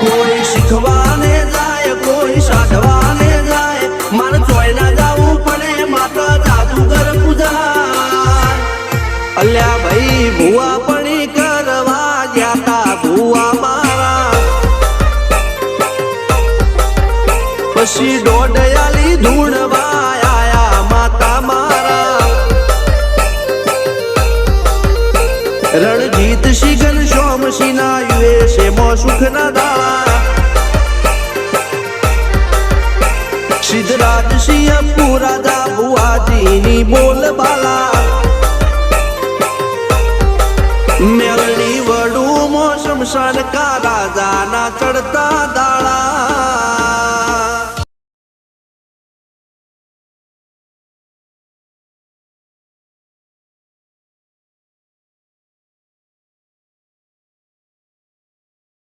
કોઈ શીખવાને જાય કોઈ સાધવાને જાય મારે ચોય ના જવું પડે માતા જાદુગર પૂજા અલ્યા ભાઈ ભુવા પણી કરવા ગયા ભુવા મારા પછી દોડયાલી ધૂણવા આયા માતા મારા રણજીત શિગન સોમસી ના યુએસે મો સુખ ના દાળા સિદ્ધરાજ સિંહ પુરાજા ભુવાજીની બોલ બાલા મેલની વડું મો શમશાન કા રાજા ના ચડતા દા